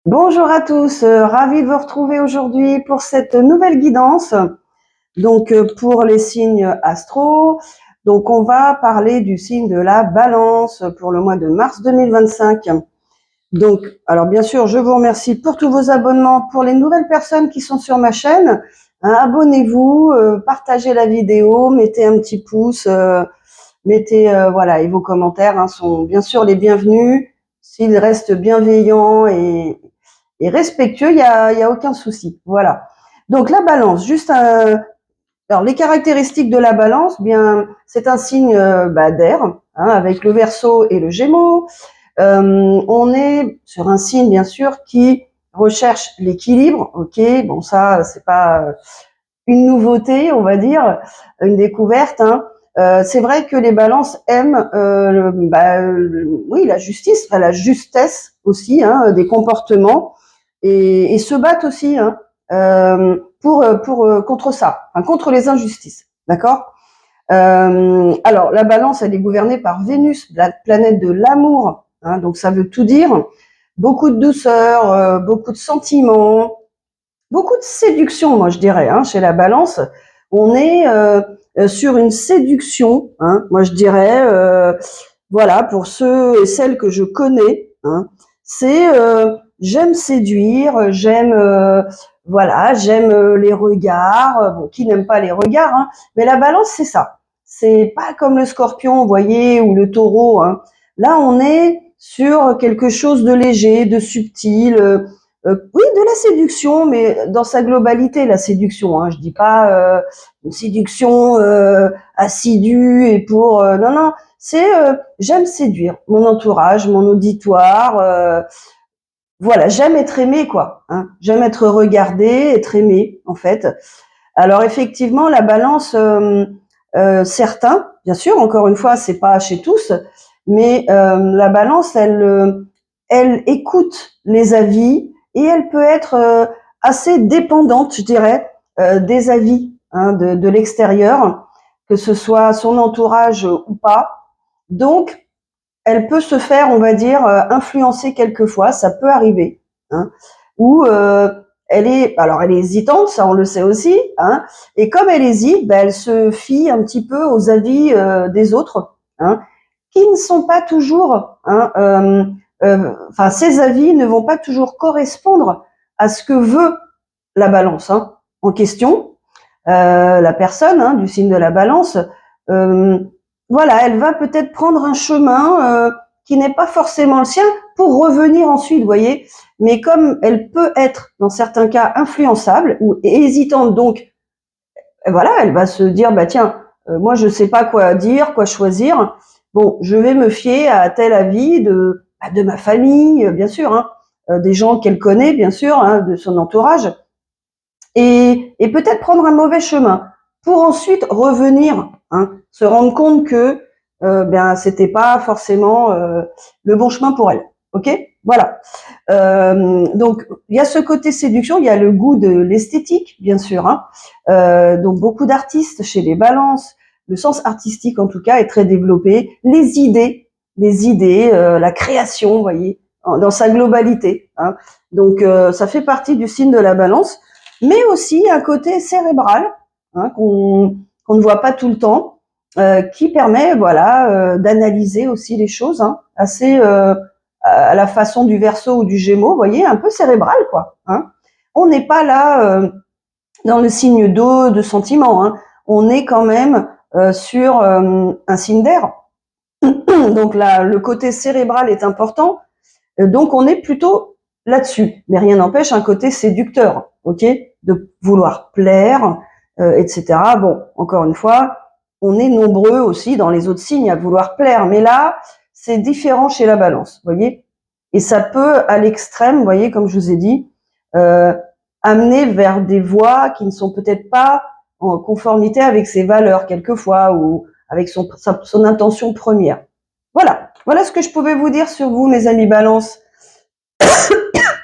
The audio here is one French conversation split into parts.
Bonjour à tous, ravi de vous retrouver aujourd'hui pour cette nouvelle guidance. Donc pour les signes astro, donc on va parler du signe de la Balance pour le mois de mars 2025. Donc, alors bien sûr, je vous remercie pour tous vos abonnements, pour les nouvelles personnes qui sont sur ma chaîne. Abonnez-vous, partagez la vidéo, mettez un petit pouce, mettez voilà, et vos commentaires sont bien sûr les bienvenus. S'ils restent bienveillants et respectueux, il y a aucun souci. Voilà. Donc la Balance, alors les caractéristiques de la Balance, bien c'est un signe d'air, avec le Verseau et le Gémeaux. On est sur un signe bien sûr qui recherche l'équilibre. Ok, bon ça c'est pas une nouveauté, on va dire, une découverte. C'est vrai que les balances aiment oui, la justice, la justesse aussi des comportements et se battent aussi pour contre ça, contre les injustices. D'accord. Alors la balance, elle est gouvernée par Vénus, la planète de l'amour. Donc ça veut tout dire. Beaucoup de douceur, beaucoup de sentiments, beaucoup de séduction, moi je dirais, chez la Balance. On est sur une séduction, moi je dirais, voilà, pour ceux et celles que je connais, c'est j'aime séduire, j'aime voilà, j'aime les regards, bon, qui n'aime pas les regards, mais la Balance c'est ça. C'est pas comme le Scorpion, vous voyez, ou le Taureau. Là, on est sur quelque chose de léger, de subtil. Oui, de la séduction, mais dans sa globalité, la séduction. Je dis pas une séduction assidue et pour non, non. C'est j'aime séduire mon entourage, mon auditoire. Voilà, j'aime être aimé, quoi. J'aime être regardé, être aimé, en fait. Alors effectivement, la Balance, certains, bien sûr, encore une fois, c'est pas chez tous, mais la Balance, elle écoute les avis et elle peut être assez dépendante, je dirais, des avis de l'extérieur, que ce soit son entourage ou pas. Donc, elle peut se faire, on va dire, influencer quelquefois, ça peut arriver, ou elle est hésitante, ça on le sait aussi, et comme elle hésite, elle se fie un petit peu aux avis des autres, qui ne sont pas toujours, ces avis ne vont pas toujours correspondre à ce que veut la Balance en question, la personne du signe de la Balance. euh, voilà, elle va peut-être prendre un chemin qui n'est pas forcément le sien pour revenir ensuite, vous voyez. Mais comme elle peut être, dans certains cas, influençable ou hésitante, donc voilà, elle va se dire, bah tiens, moi je sais pas quoi dire, quoi choisir. Bon, je vais me fier à tel avis de ma famille, bien sûr, des gens qu'elle connaît, bien sûr, de son entourage, et peut-être prendre un mauvais chemin pour ensuite revenir, se rendre compte que c'était pas forcément le bon chemin pour elle. Ok, voilà. Donc il y a ce côté séduction, il y a le goût de l'esthétique, bien sûr. Donc beaucoup d'artistes chez les Balances, le sens artistique en tout cas est très développé. Les idées, la création, vous voyez, dans sa globalité. Donc ça fait partie du signe de la Balance, mais aussi un côté cérébral qu'on ne voit pas tout le temps, qui permet voilà d'analyser aussi les choses assez à la façon du Verseau ou du Gémeaux, vous voyez, un peu cérébral quoi. On n'est pas là dans le signe d'eau, de sentiment. On est quand même sur un signe d'air. Donc là, le côté cérébral est important. Donc on est plutôt là-dessus. Mais rien n'empêche un côté séducteur, ok, de vouloir plaire, etc. Bon, encore une fois, on est nombreux aussi dans les autres signes à vouloir plaire. Mais là, c'est différent chez la Balance, vous voyez. Et ça peut, à l'extrême, vous voyez, comme je vous ai dit, euh, amener vers des voies qui ne sont peut-être pas en conformité avec ses valeurs quelquefois ou avec son intention première. Voilà. Voilà ce que je pouvais vous dire sur vous, mes amis Balance.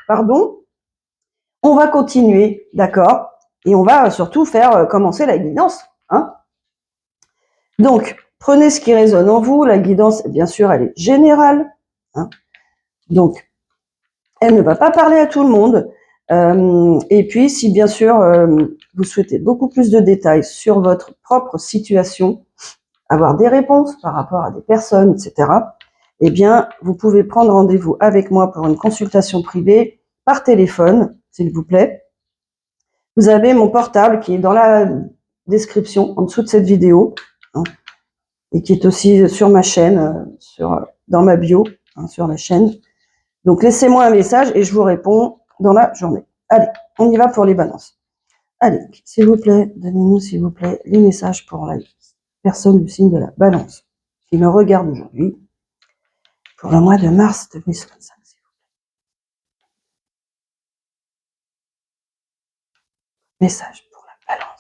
Pardon. On va continuer, d'accord? Et on va surtout faire commencer la guidance. Donc, prenez ce qui résonne en vous. La guidance, bien sûr, elle est générale. Donc, Elle ne va pas parler à tout le monde. Et puis, si bien sûr, vous souhaitez beaucoup plus de détails sur votre propre situation, avoir des réponses par rapport à des personnes, etc., eh bien, vous pouvez prendre rendez-vous avec moi pour une consultation privée par téléphone, s'il vous plaît. Vous avez mon portable qui est dans la description, en dessous de cette vidéo, hein, et qui est aussi sur ma chaîne, dans ma bio, hein, sur la chaîne. Donc, laissez-moi un message et je vous réponds dans la journée. Allez, on y va pour les balances. Allez, s'il vous plaît, donnez-nous, s'il vous plaît, les messages pour la personne du signe de la balance qui me regarde aujourd'hui pour le mois de mars 2025. Message pour la balance.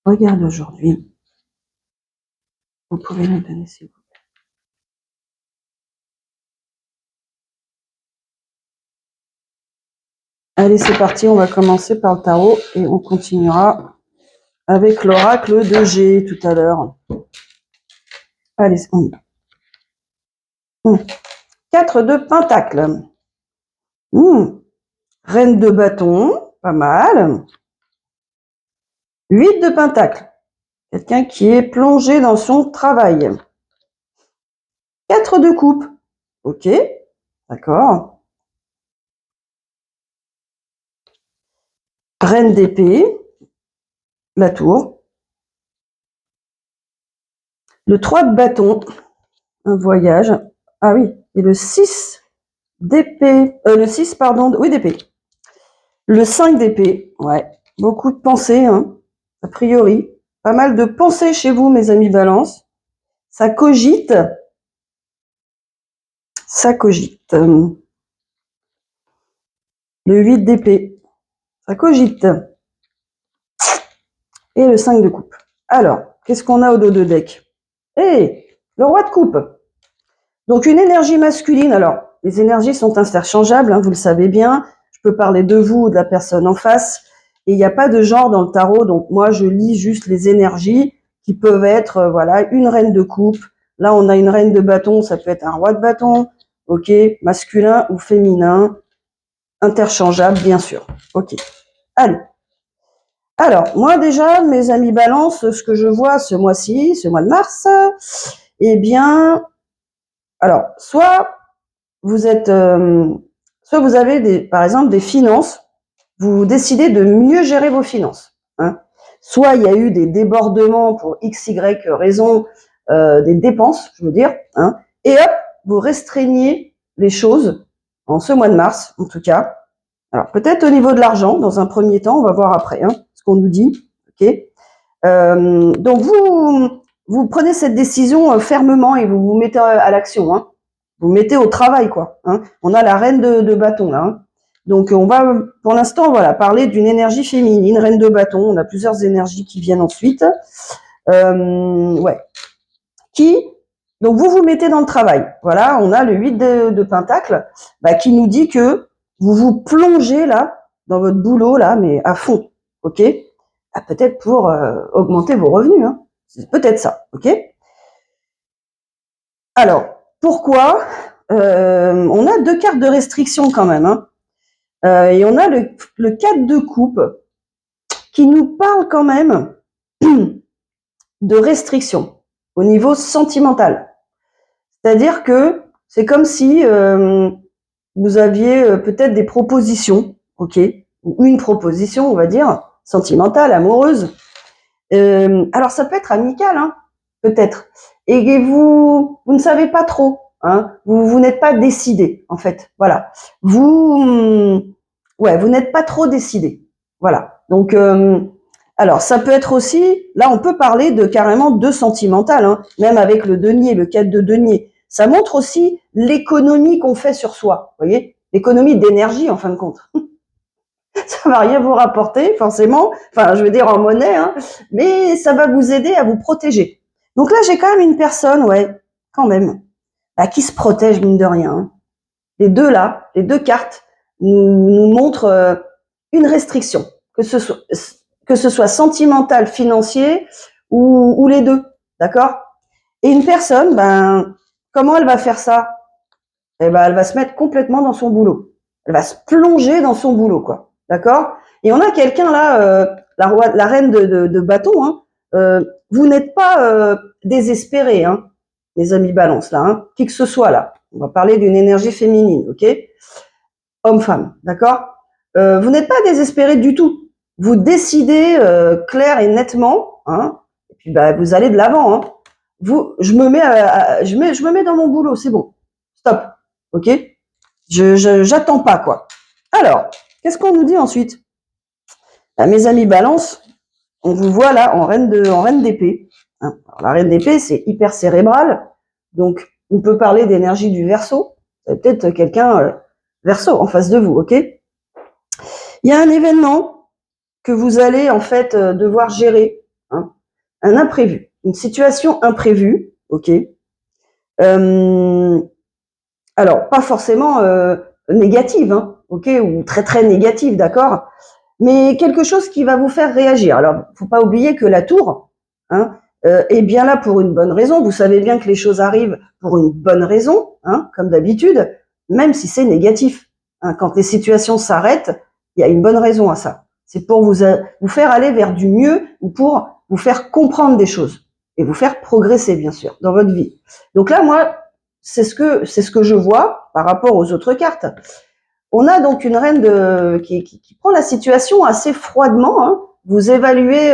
Regarde aujourd'hui. Vous pouvez me donner, s'il vous plaît. Allez, c'est parti. On va commencer par le tarot et on continuera avec l'oracle de G tout à l'heure. Allez, on y va. 4 de pentacle. Reine de bâton, pas mal. 8 de pentacle. Quelqu'un qui est plongé dans son travail. 4 de coupe. Ok, d'accord. Reine d'épée. La tour. Le 3 de bâton. Un voyage. Ah oui, et le 6 d'épée. Le 6, pardon, oui, d'épée. Le 5 d'épée. Ouais, beaucoup de pensées, hein, a priori. Pas mal de pensées chez vous, mes amis balance. Ça cogite. Ça cogite. Le 8 d'épée. Ça cogite. Et le 5 de coupe. Alors, qu'est-ce qu'on a au dos de deck? Le roi de coupe. Donc, une énergie masculine. Alors, les énergies sont interchangeables, hein, vous le savez bien. Je peux parler de vous ou de la personne en face. Et il n'y a pas de genre dans le tarot. Donc, moi, je lis juste les énergies qui peuvent être, voilà, une reine de coupe. Là, on a une reine de bâton. Ça peut être un roi de bâton. Ok, masculin ou féminin. Interchangeable, bien sûr. Ok. Allez. Alors, moi déjà, mes amis balance, ce que je vois ce mois-ci, ce mois de mars, eh bien, alors, soit vous êtes, soit vous avez par exemple des finances, vous décidez de mieux gérer vos finances, hein. Soit il y a eu des débordements pour x, y raison, des dépenses, je veux dire, hein, et hop, vous restreignez les choses en ce mois de mars, en tout cas. Alors, peut-être au niveau de l'argent, dans un premier temps, on va voir après, hein, ce qu'on nous dit, ok. Donc, vous prenez cette décision fermement et vous vous mettez à l'action, hein. Vous mettez au travail, quoi, hein. On a la reine de bâton, là, hein. Donc, on va, pour l'instant, voilà, parler d'une énergie féminine, reine de bâton. On a plusieurs énergies qui viennent ensuite. Ouais. Donc, vous vous mettez dans le travail. Voilà, on a le 8 de pentacle, qui nous dit que vous vous plongez, là, dans votre boulot, là, mais à fond, ok? Peut-être pour augmenter vos revenus, hein. C'est peut-être ça, ok? Alors, pourquoi on a 2 cartes de restriction quand même, hein. Et on a le 4 de coupe qui nous parle quand même de restriction au niveau sentimental. C'est-à-dire que c'est comme si vous aviez peut-être des propositions, ok, ou une proposition, on va dire, sentimentale, amoureuse. Alors ça peut être amical, hein, peut-être. Et vous ne savez pas trop, hein, vous n'êtes pas décidé, en fait. Voilà. Vous n'êtes pas trop décidé. Voilà. Donc, alors ça peut être aussi, là on peut parler de carrément de sentimental, hein, même avec le denier, le 4 de denier. Ça montre aussi l'économie qu'on fait sur soi, vous voyez, l'économie d'énergie en fin de compte. Ça va rien vous rapporter forcément, enfin je veux dire en monnaie, hein, mais ça va vous aider à vous protéger. Donc là j'ai quand même une personne, ouais, quand même, qui se protège mine de rien, hein. Les deux là, les 2 cartes nous montrent une restriction, que ce soit sentimental, financier ou les deux, d'accord? Et une personne, ben, comment elle va faire ça? Eh ben, elle va se mettre complètement dans son boulot. Elle va se plonger dans son boulot, quoi. D'accord? Et on a quelqu'un là, la reine de bâton, hein, vous n'êtes pas désespérés, hein, les amis balance, là, hein, qui que ce soit, là. On va parler d'une énergie féminine, ok? Homme-femme, d'accord? Vous n'êtes pas désespérés du tout. Vous décidez clair et nettement, hein, et puis bah, vous allez de l'avant, hein. Je me mets dans mon boulot, c'est bon. Stop, ok? J'attends pas, quoi. Alors, qu'est-ce qu'on nous dit ensuite? Bah, mes amis balance, on vous voit là en reine d'épée. Hein. La reine d'épée, c'est hyper cérébral, donc on peut parler d'énergie du Verseau. C'est peut-être quelqu'un Verseau en face de vous, ok? Il y a un événement que vous allez en fait devoir gérer, hein, un imprévu, une situation imprévue, ok? Alors pas forcément négative, hein, ok, ou très très négative, d'accord? Mais quelque chose qui va vous faire réagir. Alors, faut pas oublier que la tour, hein, est bien là pour une bonne raison. Vous savez bien que les choses arrivent pour une bonne raison, hein, comme d'habitude, même si c'est négatif. Hein, quand les situations s'arrêtent, il y a une bonne raison à ça. C'est pour vous faire aller vers du mieux ou pour vous faire comprendre des choses et vous faire progresser, bien sûr, dans votre vie. Donc là, moi, c'est ce que je vois par rapport aux autres cartes. On a donc une reine qui prend la situation assez froidement. Hein. Vous évaluez,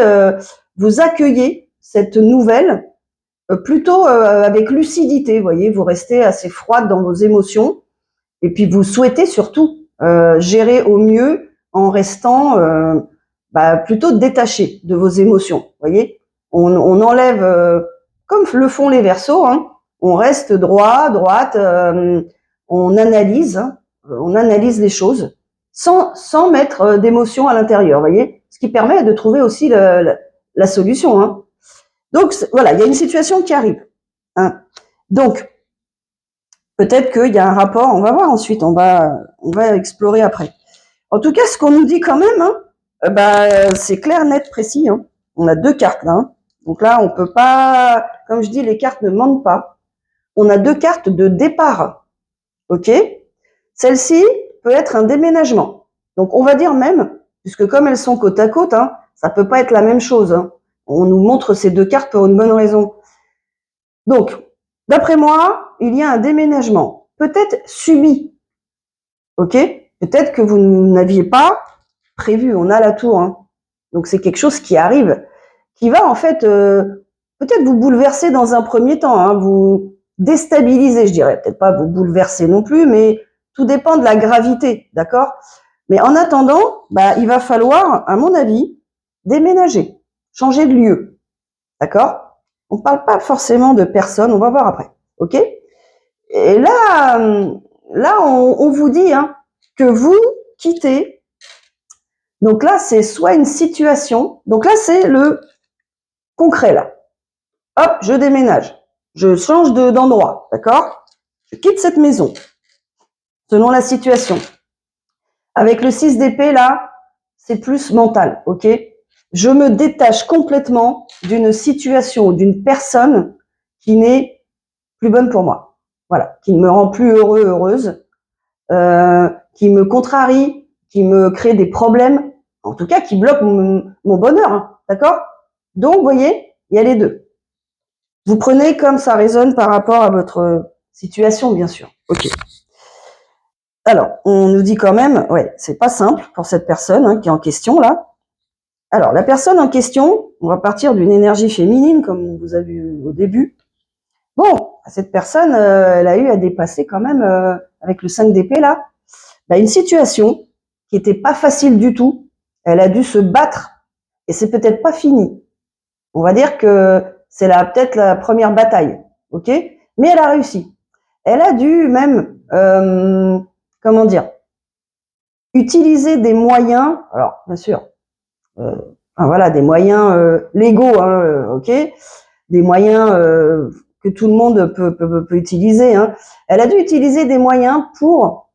vous accueillez cette nouvelle plutôt avec lucidité. Vous voyez, vous restez assez froide dans vos émotions et puis vous souhaitez surtout gérer au mieux en restant plutôt détaché de vos émotions. Vous voyez, on enlève comme le font les Verseaux. Hein, on reste droite, on analyse. Hein, on analyse les choses sans mettre d'émotion à l'intérieur, voyez, ce qui permet de trouver aussi la solution. Hein. Donc voilà, il y a une situation qui arrive. Hein. Donc peut-être qu'il y a un rapport. On va voir ensuite. On va explorer après. En tout cas, ce qu'on nous dit quand même, hein, c'est clair, net, précis. Hein. On a deux cartes là. Hein. Donc là, on peut pas, comme je dis, les cartes ne mentent pas. On a deux cartes de départ. Ok. Celle-ci peut être un déménagement. Donc, on va dire même, puisque comme elles sont côte à côte, hein, ça peut pas être la même chose. Hein. On nous montre ces deux cartes pour une bonne raison. Donc, d'après moi, il y a un déménagement, peut-être subi. Ok? Peut-être que vous n'aviez pas prévu. On a la tour. Hein. Donc, c'est quelque chose qui arrive, qui va en fait peut-être vous bouleverser dans un premier temps, hein, vous déstabiliser, je dirais. Peut-être pas vous bouleverser non plus, mais tout dépend de la gravité, d'accord? Mais en attendant, il va falloir, à mon avis, déménager, changer de lieu, d'accord? On ne parle pas forcément de personne, on va voir après, ok? Et là, on vous dit hein, que vous quittez. Donc là, c'est soit une situation. Donc là, c'est le concret là. Hop, je déménage. Je change d'endroit, d'accord? Je quitte cette maison, selon la situation. Avec le 6 d'épée, là, c'est plus mental, ok? Je me détache complètement d'une situation, d'une personne qui n'est plus bonne pour moi. Voilà, qui ne me rend plus heureux, heureuse, qui me contrarie, qui me crée des problèmes, en tout cas qui bloque mon bonheur, hein, d'accord? Donc, vous voyez, il y a les deux. Vous prenez comme ça résonne par rapport à votre situation, bien sûr. Ok. Alors, on nous dit quand même, ouais, c'est pas simple pour cette personne hein, qui est en question là. Alors, la personne en question, on va partir d'une énergie féminine, comme on vous a vu au début. Bon, cette personne, elle a eu à dépasser quand même, avec le 5 d'épée là, une situation qui était pas facile du tout. Elle a dû se battre et c'est peut-être pas fini. On va dire que c'est peut-être la première bataille, ok? Mais elle a réussi. Elle a dû même, comment dire, utiliser des moyens. Alors, bien sûr, voilà, des moyens légaux, hein, ok? Des moyens que tout le monde peut utiliser. Hein. Elle a dû utiliser des moyens pour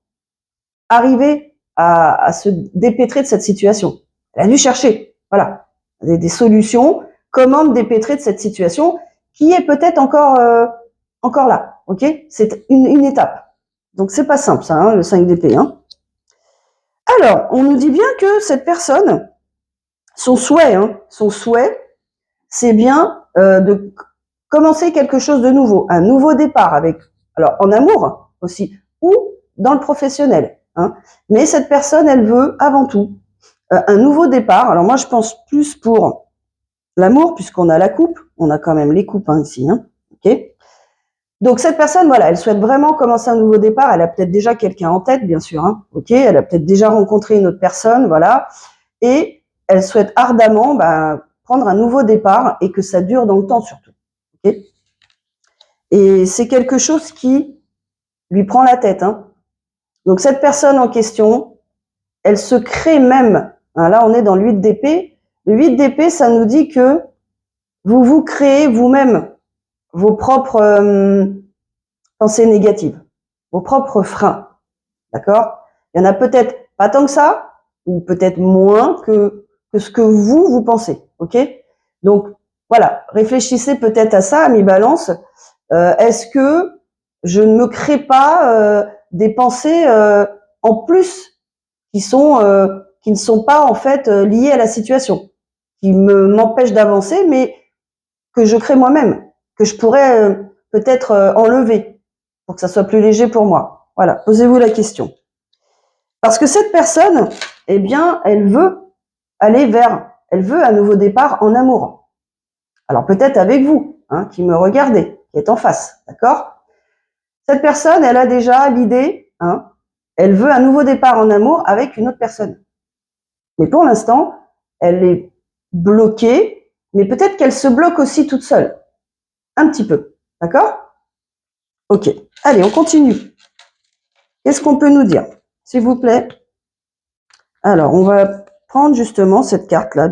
arriver à se dépêtrer de cette situation. Elle a dû chercher, voilà, des solutions. Comment me dépêtrer de cette situation qui est peut-être encore là, ok? C'est une étape. Donc c'est pas simple ça, hein, le 5 d'épée. Hein. Alors, on nous dit bien que cette personne, son souhait, c'est bien de commencer quelque chose de nouveau, un nouveau départ avec, alors en amour aussi, ou dans le professionnel. Hein. Mais cette personne, elle veut avant tout un nouveau départ. Alors moi, je pense plus pour l'amour, puisqu'on a la coupe, on a quand même les coupes hein, ici. Hein. Ok. Donc cette personne, voilà, elle souhaite vraiment commencer un nouveau départ. Elle a peut-être déjà quelqu'un en tête, bien sûr. Hein. Ok. Elle a peut-être déjà rencontré une autre personne, voilà. Et elle souhaite ardemment prendre un nouveau départ et que ça dure dans le temps surtout. Okay, et c'est quelque chose qui lui prend la tête. Hein. Donc cette personne en question, elle se crée même. Hein, là, on est dans le 8 d'épée. Le 8 d'épée, ça nous dit que vous vous créez vous-même vos propres pensées négatives, vos propres freins. D'accord? Il y en a peut-être pas tant que ça, ou peut-être moins que ce que vous pensez. Ok? Donc voilà, réfléchissez peut-être à ça, amis Balance. Est-ce que je ne me crée pas des pensées en plus qui ne sont pas en fait liées à la situation, qui m'empêchent d'avancer, mais que je crée moi-même, que je pourrais peut-être enlever pour que ça soit plus léger pour moi. Voilà, posez-vous la question. Parce que cette personne, eh bien, elle veut elle veut un nouveau départ en amour. Alors peut-être avec vous, hein, qui me regardez, qui êtes en face, d'accord? Cette personne, elle a déjà l'idée, hein, elle veut un nouveau départ en amour avec une autre personne. Mais pour l'instant, elle est bloquée, mais peut-être qu'elle se bloque aussi toute seule. Un petit peu, d'accord? Ok, allez, on continue. Qu'est-ce qu'on peut nous dire, s'il vous plaît? Alors, on va prendre justement cette carte-là.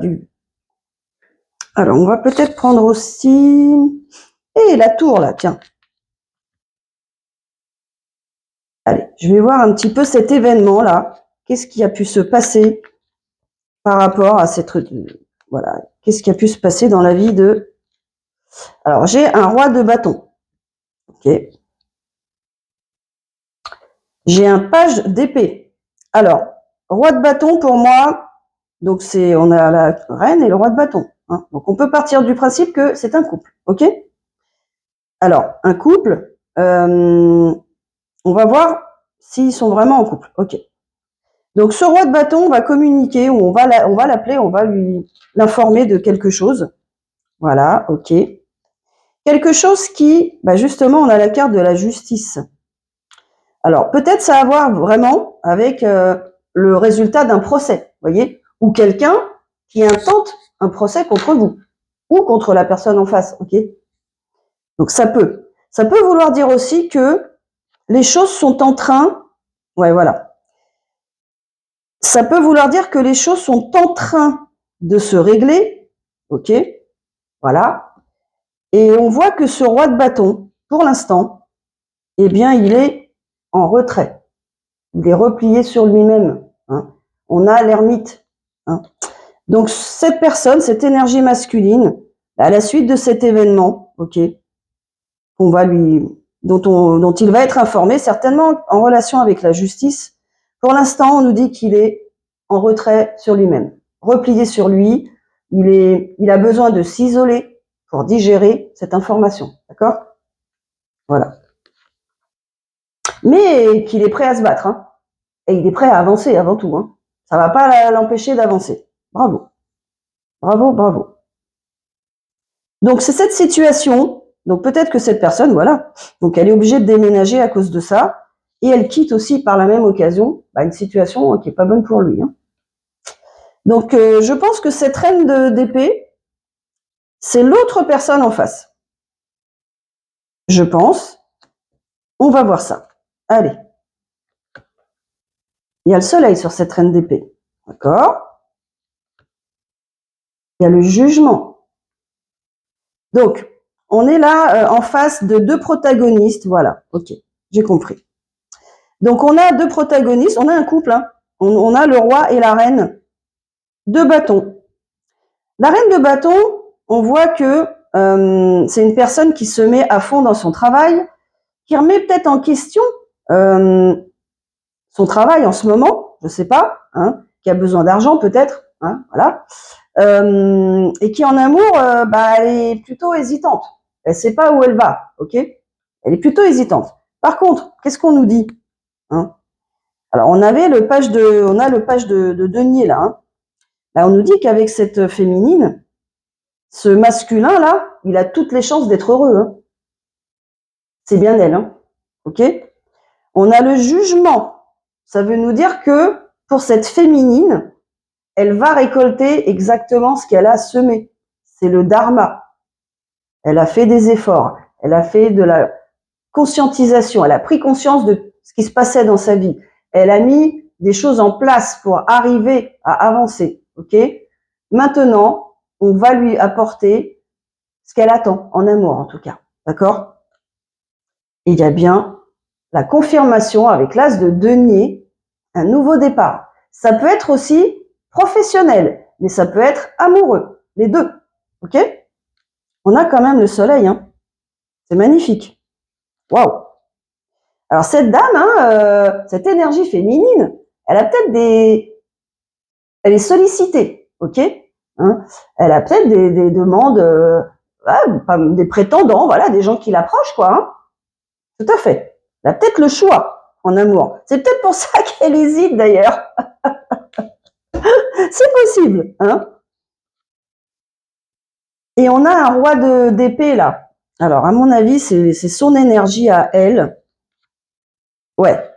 Alors, on va peut-être prendre aussi... Et la tour, là, tiens. Allez, je vais voir un petit peu cet événement-là. Qu'est-ce qui a pu se passer par rapport à cette... Voilà, qu'est-ce qui a pu se passer dans la vie de... Alors, j'ai un roi de bâton. Ok. J'ai un page d'épée. Alors, roi de bâton, pour moi, donc on a la reine et le roi de bâton. Hein. Donc, on peut partir du principe que c'est un couple. Ok. Alors, un couple, on va voir s'ils sont vraiment en couple. Ok. Donc, ce roi de bâton va communiquer, ou on va l'appeler, on va l'informer de quelque chose. Voilà, ok. Quelque chose qui, justement, on a la carte de la justice. Alors, peut-être ça a à voir vraiment avec le résultat d'un procès, voyez, ou quelqu'un qui intente un procès contre vous, ou contre la personne en face, ok. Donc, ça peut. Ça peut vouloir dire aussi que les choses sont en train, ouais, voilà. Ça peut vouloir dire que les choses sont en train de se régler, ok, voilà. Et on voit que ce roi de bâton, pour l'instant, eh bien, il est en retrait. Il est replié sur lui-même. Hein. On a l'ermite. Hein. Donc, cette personne, cette énergie masculine, à la suite de cet événement, ok, dont il va être informé, certainement en relation avec la justice. Pour l'instant, on nous dit qu'il est en retrait sur lui-même, replié sur lui. Il a besoin de s'isoler pour digérer cette information, d'accord? Voilà. Mais qu'il est prêt à se battre, hein. Et il est prêt à avancer avant tout, hein. Ça va pas l'empêcher d'avancer. Bravo. Bravo, bravo. Donc, c'est cette situation. Donc, peut-être que cette personne, voilà. Donc, elle est obligée de déménager à cause de ça. Et elle quitte aussi par la même occasion une situation qui est pas bonne pour lui. Hein. Donc, je pense que cette reine d'épée, c'est l'autre personne en face. Je pense. On va voir ça. Allez. Il y a le soleil sur cette reine d'épée. D'accord? Il y a le jugement. Donc, on est là en face de deux protagonistes. Voilà. Ok. J'ai compris. Donc, on a deux protagonistes. On a un couple. Hein. On a le roi et la reine de bâton. La reine de bâton, on voit que c'est une personne qui se met à fond dans son travail, qui remet peut-être en question son travail en ce moment, je sais pas, hein, qui a besoin d'argent peut-être, hein, voilà, et qui en amour, elle est plutôt hésitante. Elle sait pas où elle va, ok? Elle est plutôt hésitante. Par contre, qu'est-ce qu'on nous dit, hein? Alors on a le page de denier là, hein. Là, on nous dit qu'avec cette féminine, ce masculin là, il a toutes les chances d'être heureux, hein. C'est bien elle, hein, ok? On a le jugement. Ça veut nous dire que pour cette féminine, elle va récolter exactement ce qu'elle a semé. C'est le dharma. Elle a fait des efforts. Elle a fait de la conscientisation. Elle a pris conscience de ce qui se passait dans sa vie. Elle a mis des choses en place pour arriver à avancer. Ok? Maintenant, on va lui apporter ce qu'elle attend, en amour en tout cas. D'accord? Et il y a bien la confirmation avec l'as de denier, un nouveau départ. Ça peut être aussi professionnel, mais ça peut être amoureux, les deux. Ok? On a quand même le soleil, hein. C'est magnifique. Waouh! Alors cette dame, cette énergie féminine, elle a peut-être elle est sollicitée, ok? Hein, elle a peut-être des demandes, des prétendants, voilà, des gens qui l'approchent, quoi. Hein. Tout à fait. Elle a peut-être le choix en amour. C'est peut-être pour ça qu'elle hésite d'ailleurs. C'est possible, hein. Et on a un roi d'épée là. Alors à mon avis, c'est son énergie à elle. Ouais.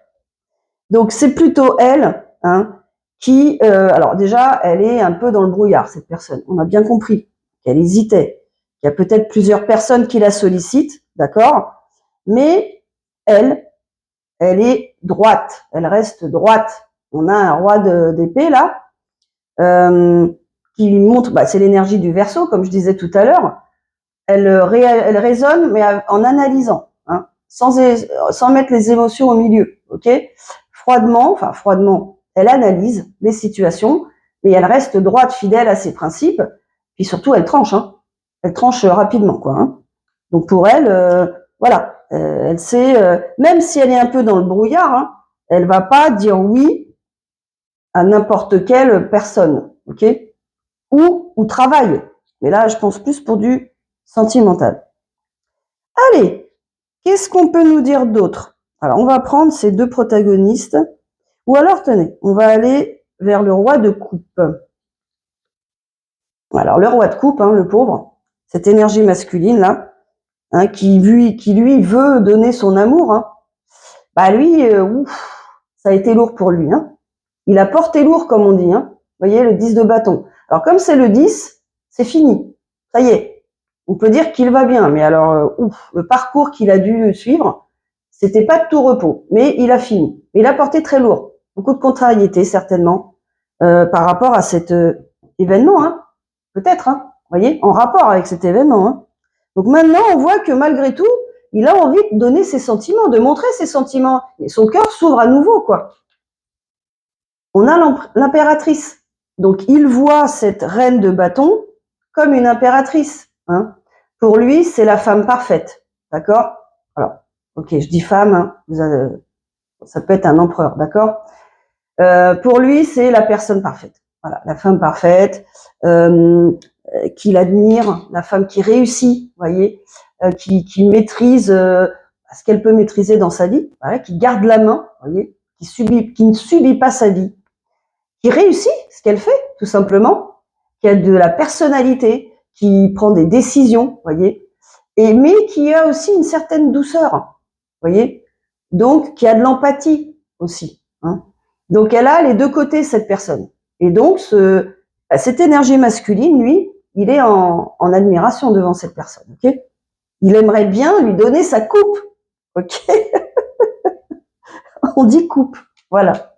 Donc c'est plutôt elle, hein, qui, alors déjà, elle est un peu dans le brouillard, cette personne. On a bien compris qu'elle hésitait. Il y a peut-être plusieurs personnes qui la sollicitent, d'accord, mais elle est droite. Elle reste droite. On a un roi d'épée là, qui montre, c'est l'énergie du Verseau, comme je disais tout à l'heure. Elle raisonne, mais en analysant, hein, sans mettre les émotions au milieu, ok? Froidement, elle analyse les situations, mais elle reste droite, fidèle à ses principes, puis surtout elle tranche, hein. Elle tranche rapidement, quoi. Hein. Donc pour elle, voilà, elle sait, même si elle est un peu dans le brouillard, hein, elle va pas dire oui à n'importe quelle personne, ok? Ou travail. Mais là, je pense plus pour du sentimental. Allez, qu'est-ce qu'on peut nous dire d'autre? Alors, on va prendre ces deux protagonistes. Ou alors, tenez, on va aller vers le roi de coupe. Alors, le roi de coupe, hein, le pauvre, cette énergie masculine là, hein, qui lui veut donner son amour, hein, lui, ça a été lourd pour lui. Hein. Il a porté lourd, comme on dit. Hein. Vous voyez, le 10 de bâton. Alors, comme c'est le 10, c'est fini. Ça y est. On peut dire qu'il va bien, mais alors, le parcours qu'il a dû suivre, c'était pas de tout repos, mais il a fini. Il a porté très lourd. Beaucoup de contrariétés, certainement, par rapport à cet événement, hein. Peut-être, hein. Vous voyez, en rapport avec cet événement. Hein. Donc maintenant, on voit que malgré tout, il a envie de donner ses sentiments, de montrer ses sentiments. Et son cœur s'ouvre à nouveau, quoi. On a l'impératrice. Donc, il voit cette reine de bâton comme une impératrice. Hein. Pour lui, c'est la femme parfaite. D'accord? Alors, ok, je dis femme, hein, ça peut être un empereur, d'accord? Pour lui, c'est la personne parfaite. Voilà, la femme parfaite, qu'il admire, la femme qui réussit, voyez, qui maîtrise ce qu'elle peut maîtriser dans sa vie, voilà, qui garde la main, voyez, qui ne subit pas sa vie, qui réussit ce qu'elle fait, tout simplement, qui a de la personnalité, qui prend des décisions, voyez, mais qui a aussi une certaine douceur, voyez, donc qui a de l'empathie aussi. Hein. Donc elle a les deux côtés, cette personne. Et donc cette énergie masculine, lui, il est en admiration devant cette personne. Ok? Il aimerait bien lui donner sa coupe. Ok? On dit coupe. Voilà.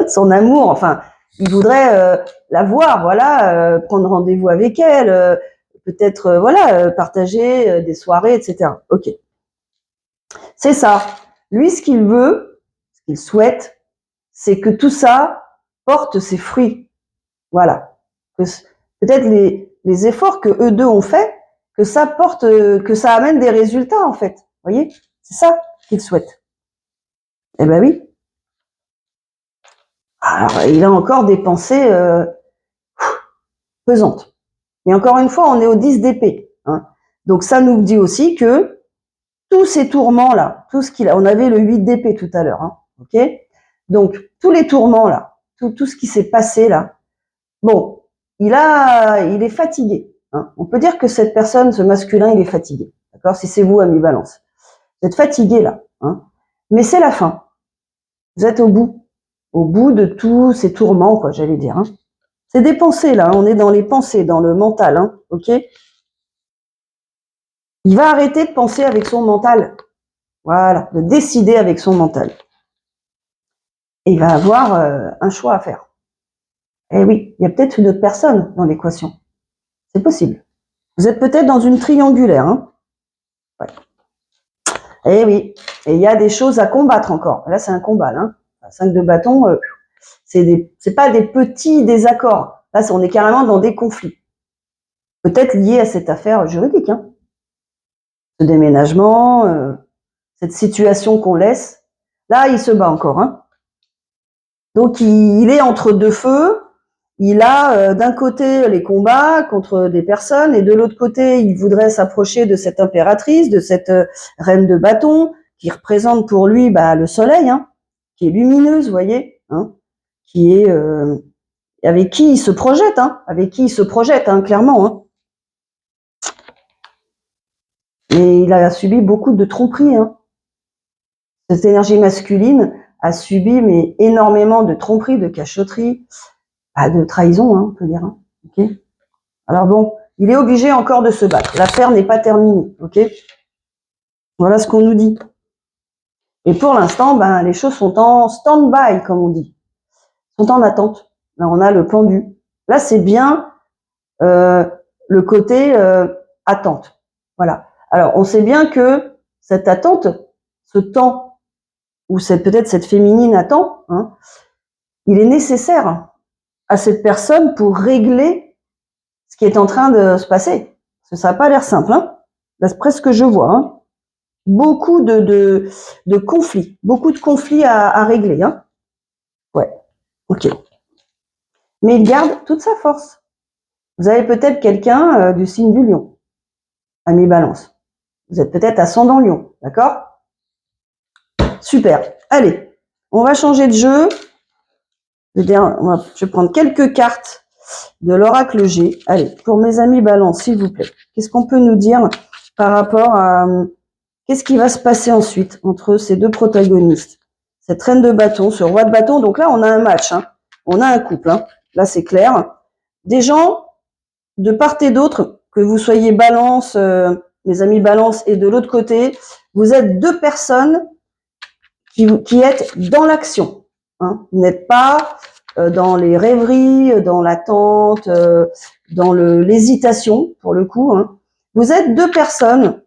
Son amour, enfin, il voudrait la voir, voilà, prendre rendez-vous avec elle, peut-être, voilà, partager des soirées, etc. Ok. C'est ça. Lui, ce qu'il veut, ce qu'il souhaite, c'est que tout ça porte ses fruits. Voilà. Peut-être les efforts que eux deux ont faits, que ça porte, que ça amène des résultats, en fait. Vous voyez? C'est ça qu'il souhaite. Eh ben oui. Alors, il a encore des pensées pesantes. Et encore une fois, on est au 10 d'épée. Hein. Donc, ça nous dit aussi que tous ces tourments-là, tout ce qu'il a, on avait le 8 d'épée tout à l'heure, hein, ok? Donc, tous les tourments-là, tout ce qui s'est passé là, bon, il est fatigué. Hein. On peut dire que cette personne, ce masculin, il est fatigué. D'accord? Si c'est vous, ami Balance. Vous êtes fatigué là. Hein. Mais c'est la fin. Vous êtes au bout de tous ces tourments, quoi, j'allais dire. Hein. C'est des pensées là. On est dans les pensées, dans le mental, hein, ok? Il va arrêter de penser avec son mental. Voilà, de décider avec son mental. Et il va avoir un choix à faire. Eh oui, il y a peut-être une autre personne dans l'équation. C'est possible. Vous êtes peut-être dans une triangulaire. Hein. Ouais. Eh oui, et il y a des choses à combattre encore. Là, c'est un combat. Hein. 5 de bâton, c'est pas des petits désaccords. Là, on est carrément dans des conflits. Peut-être liés à cette affaire juridique. Hein. Ce déménagement, cette situation qu'on laisse. Là, il se bat encore. Hein. Donc, il est entre deux feux. Il a d'un côté les combats contre des personnes et de l'autre côté, il voudrait s'approcher de cette impératrice, de cette reine de bâton qui représente pour lui le soleil, hein, qui est lumineuse, vous voyez, hein, qui est avec qui il se projette, hein, clairement. Hein. Et il a subi beaucoup de tromperies. Hein. Cette énergie masculine a subi mais énormément de tromperies, de cachotteries, de trahison, hein, on peut dire. Hein. Okay. Alors bon, il est obligé encore de se battre. L'affaire n'est pas terminée, ok? Voilà ce qu'on nous dit. Et pour l'instant, les choses sont en stand-by, comme on dit. Sont en attente. Là, on a le pendu. Là, c'est bien le côté attente. Voilà. Alors, on sait bien que cette attente, ce temps, ou peut-être cette féminine attend, hein, il est nécessaire à cette personne pour régler ce qui est en train de se passer. Parce que ça n'a pas l'air simple, hein. D'après ce que je vois, hein. Beaucoup de conflits, à régler, hein. Ouais, ok. Mais il garde toute sa force. Vous avez peut-être quelqu'un du signe du lion, ami Balance. Vous êtes peut-être ascendant lion, d'accord? Super. Allez, on va changer de jeu. Je vais prendre quelques cartes de l'oracle G. Allez, pour mes amis Balance, s'il vous plaît. Qu'est-ce qu'on peut nous dire par rapport à... Qu'est-ce qui va se passer ensuite entre ces deux protagonistes? Cette reine de bâton, ce roi de bâton. Donc là, on a un match. Hein. On a un couple. Hein. Là, c'est clair. Des gens de part et d'autre, que vous soyez Balance, mes amis Balance, et de l'autre côté, vous êtes deux personnes qui êtes dans l'action. Hein. Vous n'êtes pas dans les rêveries, dans l'attente, dans l'hésitation, pour le coup. Hein. Vous êtes deux personnes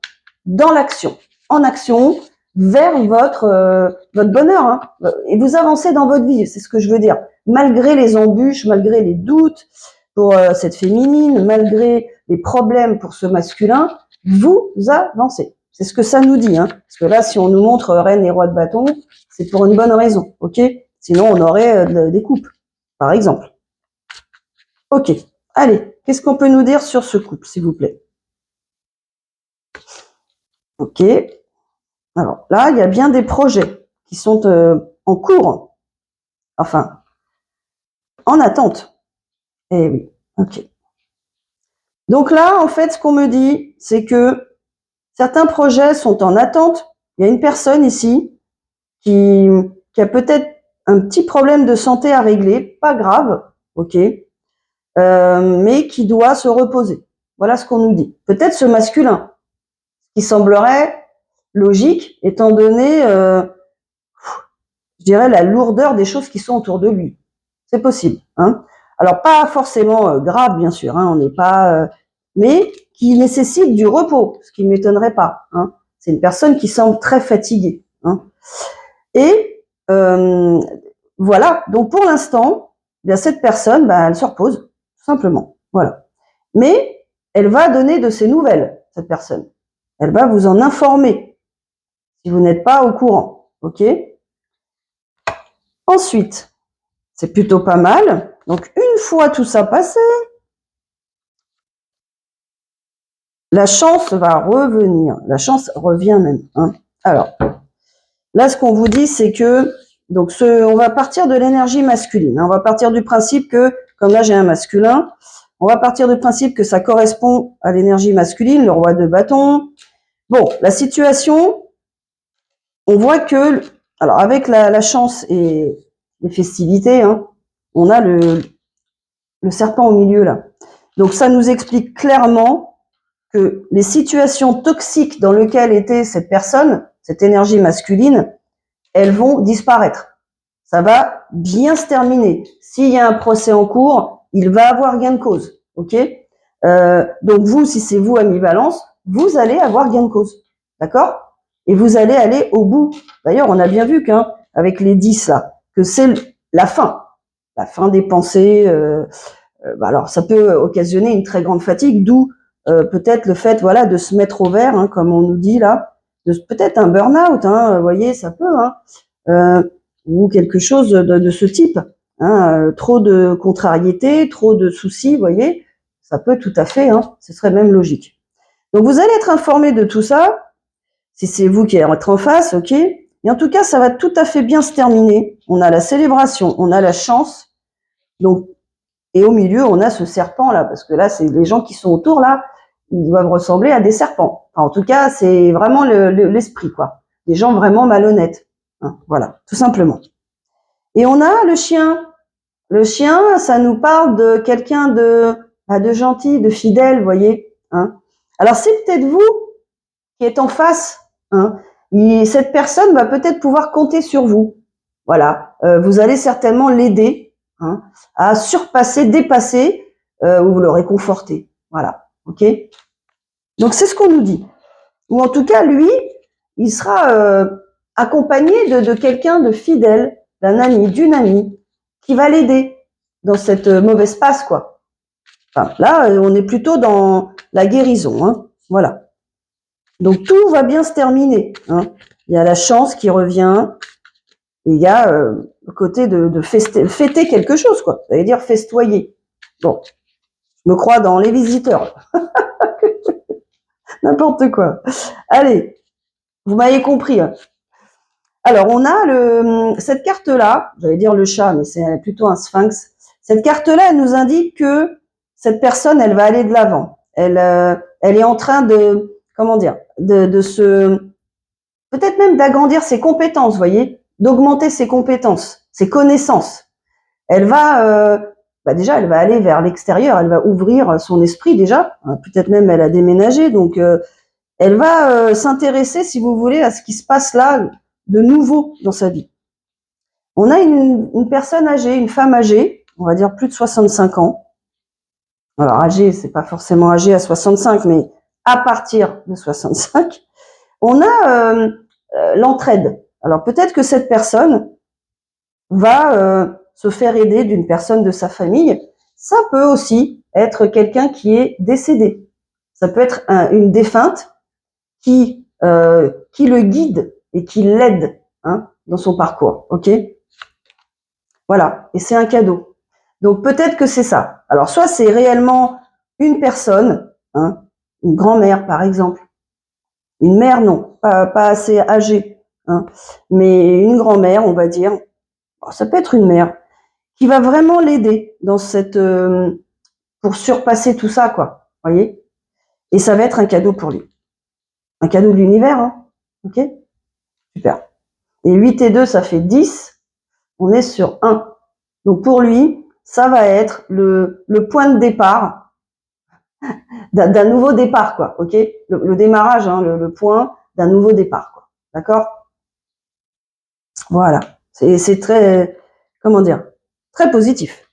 dans l'action, en action, vers votre bonheur. Hein. Et vous avancez dans votre vie, c'est ce que je veux dire. Malgré les embûches, malgré les doutes pour cette féminine, malgré les problèmes pour ce masculin, vous avancez. C'est ce que ça nous dit. Hein. Parce que là, si on nous montre reine et roi de bâton, c'est pour une bonne raison. Ok? Sinon, on aurait des couples, par exemple. Ok. Allez, qu'est-ce qu'on peut nous dire sur ce couple, s'il vous plaît? Ok. Alors là, il y a bien des projets qui sont en cours, enfin, en attente. Eh oui, ok. Donc là, en fait, ce qu'on me dit, c'est que certains projets sont en attente. Il y a une personne ici qui a peut-être un petit problème de santé à régler, pas grave, ok, mais qui doit se reposer. Voilà ce qu'on nous dit. Peut-être ce masculin, qui semblerait logique, étant donné, je dirais, la lourdeur des choses qui sont autour de lui. C'est possible. Hein. Alors, pas forcément grave, bien sûr, hein, on n'est pas... mais qui nécessite du repos, ce qui ne m'étonnerait pas. Hein. C'est une personne qui semble très fatiguée. Hein. Et voilà, donc pour l'instant, bien cette personne, elle se repose, tout simplement. Voilà. Mais elle va donner de ses nouvelles, cette personne. Elle va vous en informer si vous n'êtes pas au courant. Ok? Ensuite, c'est plutôt pas mal. Donc, une fois tout ça passé, la chance va revenir. La chance revient même. Hein. Alors, là, ce qu'on vous dit, c'est que donc on va partir de l'énergie masculine. On va partir du principe que, comme là j'ai un masculin, on va partir du principe que ça correspond à l'énergie masculine, le roi de bâton. Bon, la situation, on voit que, alors avec la chance et les festivités, hein, on a le serpent au milieu là. Donc ça nous explique clairement que les situations toxiques dans lesquelles était cette personne, cette énergie masculine, elles vont disparaître. Ça va bien se terminer. S'il y a un procès en cours, il va avoir gain de cause. Ok? Donc vous, si c'est vous, ami Balance, vous allez avoir gain de cause. D'accord? Et vous allez aller au bout. D'ailleurs, on a bien vu qu'avec les 10 là, que c'est la fin des pensées. Alors, ça peut occasionner une très grande fatigue, d'où peut-être le fait, voilà, de se mettre au vert, hein, comme on nous dit là, peut-être un burn-out, hein, vous voyez, ça peut, hein, ou quelque chose de ce type. Hein, trop de contrariété, trop de soucis, vous voyez, ça peut tout à fait, hein, ce serait même logique. Donc, vous allez être informé de tout ça, si c'est vous qui êtes en face, ok. Et en tout cas, ça va tout à fait bien se terminer. On a la célébration, on a la chance. Donc, et au milieu, on a ce serpent là, parce que là, c'est les gens qui sont autour là, ils doivent ressembler à des serpents. Enfin, en tout cas, c'est vraiment l'esprit, quoi. Des gens vraiment malhonnêtes. Hein, voilà, tout simplement. Et on a le chien. Le chien, ça nous parle de quelqu'un de gentil, de fidèle, vous voyez. Hein. Alors, c'est peut-être vous qui êtes en face. Hein. Et cette personne va peut-être pouvoir compter sur vous. Voilà, vous allez certainement l'aider, hein, à surpasser, dépasser, ou vous le réconforter. Voilà, ok. Donc c'est ce qu'on nous dit. Ou en tout cas, lui, il sera accompagné de quelqu'un de fidèle, d'un ami, d'une amie, qui va l'aider dans cette mauvaise passe, quoi. Enfin, là, on est plutôt dans la guérison, hein. Voilà. Donc tout va bien se terminer. Hein. Il y a la chance qui revient. Et il y a le côté de fêter quelque chose, quoi. Ça veut dire festoyer. Bon, je me crois dans les visiteurs. N'importe quoi. Allez, vous m'avez compris. Hein. Alors, on a cette carte-là, j'allais dire le chat, mais c'est plutôt un sphinx. Cette carte-là, elle nous indique que cette personne, elle va aller de l'avant. Elle est en train de, comment dire, de se, peut-être même d'agrandir ses compétences, vous voyez, d'augmenter ses compétences, ses connaissances. Elle va, déjà, elle va aller vers l'extérieur, elle va ouvrir son esprit déjà. Peut-être même elle a déménagé, donc elle va s'intéresser, si vous voulez, à ce qui se passe là de nouveau dans sa vie. On a une personne âgée, une femme âgée, on va dire plus de 65 ans. Alors âgée, c'est pas forcément âgée à 65, mais à partir de 65, on a l'entraide. Alors peut-être que cette personne va se faire aider d'une personne de sa famille. Ça peut aussi être quelqu'un qui est décédé. Ça peut être une défunte qui le guide et qui l'aide, hein, dans son parcours. Ok. Voilà. Et c'est un cadeau. Donc peut-être que c'est ça. Alors soit c'est réellement une personne, hein, une grand-mère par exemple. Une mère non, pas assez âgée, hein, mais une grand-mère, on va dire. Ça peut être une mère qui va vraiment l'aider dans cette pour surpasser tout ça, quoi. Voyez. Et ça va être un cadeau pour lui, un cadeau de l'univers, hein. Ok. Super. Et 8 et 2, ça fait 10. On est sur 1. Donc pour lui, ça va être le point de départ d'un nouveau départ, quoi. Ok. Le démarrage, hein, le point d'un nouveau départ, quoi. D'accord. Voilà. C'est très, comment dire, très positif.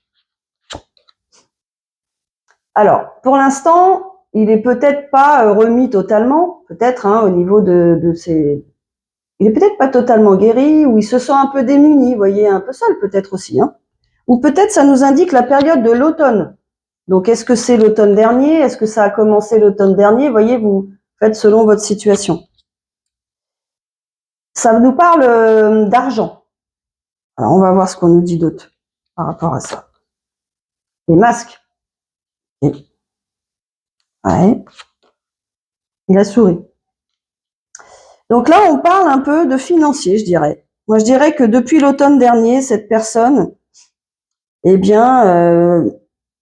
Alors, pour l'instant, il est peut-être pas remis totalement, peut-être, hein, au niveau de ses... Il est peut-être pas totalement guéri, ou il se sent un peu démuni, vous voyez, un peu seul peut-être aussi. Hein. Ou peut-être ça nous indique la période de l'automne. Donc, est-ce que c'est l'automne dernier? Est-ce que ça a commencé l'automne dernier? Voyez, vous faites selon votre situation. Ça nous parle d'argent. Alors, on va voir ce qu'on nous dit d'autre par rapport à ça. Les masques. Ouais. Il a souri. Donc là, on parle un peu de financier, je dirais. Moi, je dirais que depuis l'automne dernier, cette personne, eh bien,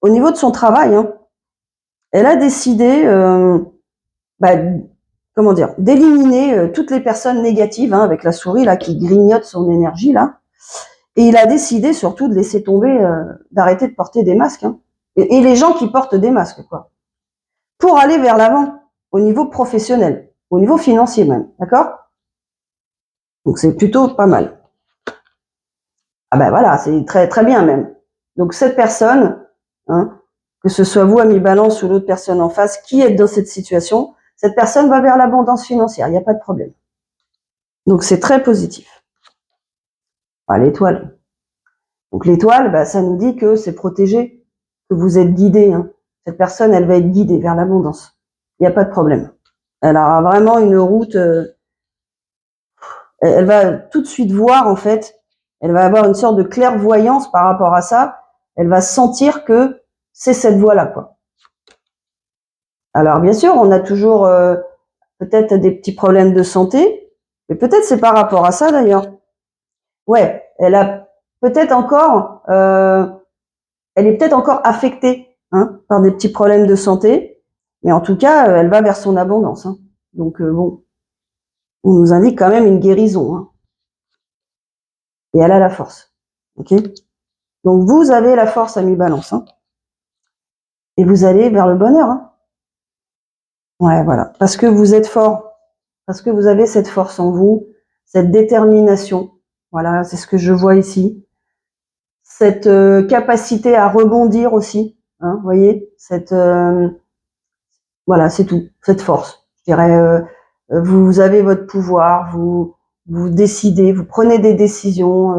au niveau de son travail, hein, elle a décidé, comment dire, d'éliminer toutes les personnes négatives, hein, avec la souris là qui grignote son énergie là. Et il a décidé surtout de laisser tomber, d'arrêter de porter des masques, hein, et les gens qui portent des masques, quoi, pour aller vers l'avant au niveau professionnel, au niveau financier même, d'accord? Donc c'est plutôt pas mal. Ah ben voilà, c'est très très bien même. Donc cette personne, hein, que ce soit vous, ami Balance, ou l'autre personne en face, qui est dans cette situation, cette personne va vers l'abondance financière, il n'y a pas de problème. Donc c'est très positif. Ah, l'étoile. Donc l'étoile, bah, ça nous dit que c'est protégé, que vous êtes guidé. Hein. Cette personne, elle va être guidée vers l'abondance. Il n'y a pas de problème. Elle aura vraiment une route. Elle va tout de suite voir, en fait. Elle va avoir une sorte de clairvoyance par rapport à ça. Elle va sentir que c'est cette voie-là, quoi. Alors bien sûr, on a toujours peut-être des petits problèmes de santé, mais peut-être c'est par rapport à ça d'ailleurs. Ouais, elle a peut-être encore, elle est peut-être encore affectée, hein, par des petits problèmes de santé, mais en tout cas, elle va vers son abondance. Hein. Donc bon, on nous indique quand même une guérison, hein. Et elle a la force, ok. Donc vous avez la force, ami Balance, hein, et vous allez vers le bonheur. Hein. Ouais, voilà, parce que vous êtes fort, parce que vous avez cette force en vous, cette détermination. Voilà, c'est ce que je vois ici. Cette capacité à rebondir aussi, hein, vous voyez, cette voilà, c'est tout, cette force. Je dirais, vous avez votre pouvoir, vous décidez, vous prenez des décisions.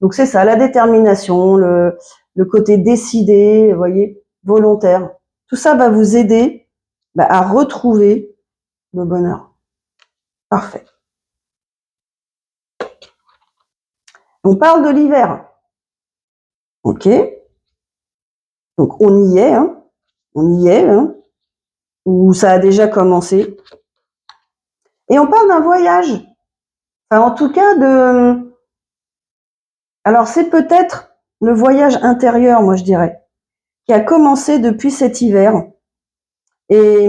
Donc c'est ça, la détermination, le côté décidé, vous voyez, volontaire. Tout ça va vous aider à retrouver le bonheur. Parfait. On parle de l'hiver. Ok. Donc on y est, hein. On y est, hein. Ou ça a déjà commencé. Et on parle d'un voyage. Enfin, en tout cas, alors c'est peut-être le voyage intérieur, moi je dirais, qui a commencé depuis cet hiver. Et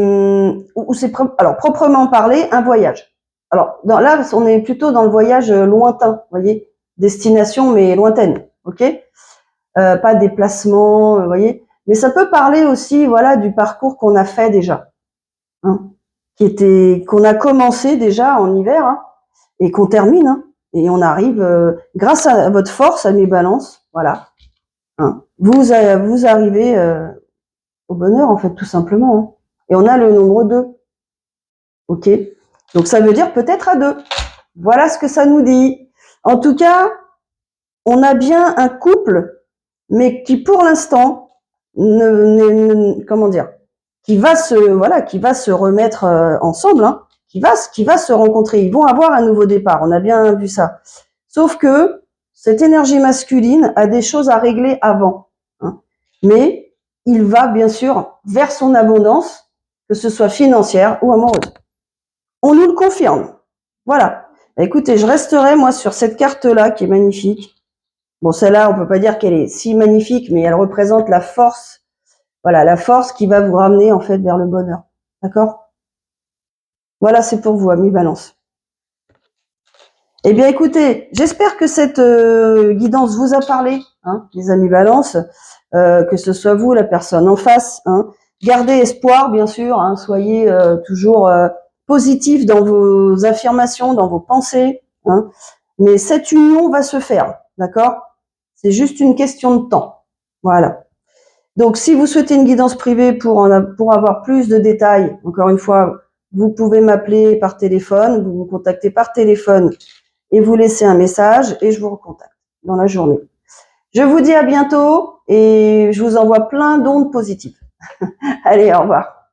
où c'est alors proprement parlé un voyage. Alors là, on est plutôt dans le voyage lointain, vous voyez, destination mais lointaine, ok, pas déplacement, vous voyez. Mais ça peut parler aussi, voilà, du parcours qu'on a fait déjà, hein, qu'on a commencé déjà en hiver, hein, et qu'on termine, hein, et on arrive grâce à votre force, à mes balances, voilà, hein, vous arrivez au bonheur en fait, tout simplement, hein. Et on a le nombre 2. Ok. Donc ça veut dire peut-être à 2. Voilà ce que ça nous dit. En tout cas, on a bien un couple, mais qui pour l'instant comment dire, qui va se remettre ensemble, hein, qui va se rencontrer. Ils vont avoir un nouveau départ. On a bien vu ça. Sauf que cette énergie masculine a des choses à régler avant, hein. Mais il va bien sûr vers son abondance, que ce soit financière ou amoureuse. On nous le confirme. Voilà. Écoutez, je resterai moi sur cette carte-là qui est magnifique. Bon, celle-là, on peut pas dire qu'elle est si magnifique, mais elle représente la force. Voilà, la force qui va vous ramener en fait vers le bonheur. D'accord? Voilà, c'est pour vous, amis Balance. Eh bien, écoutez, j'espère que cette guidance vous a parlé, hein, les amis Balance, que ce soit vous, la personne en face, hein. Gardez espoir, bien sûr, hein, soyez toujours positif dans vos affirmations, dans vos pensées, hein. Mais cette union va se faire, d'accord? C'est juste une question de temps. Voilà. Donc, si vous souhaitez une guidance privée pour avoir plus de détails, encore une fois, vous pouvez m'appeler par téléphone, vous me contactez par téléphone et vous laissez un message et je vous recontacte dans la journée. Je vous dis à bientôt. et je vous envoie plein d'ondes positives. Allez, au revoir.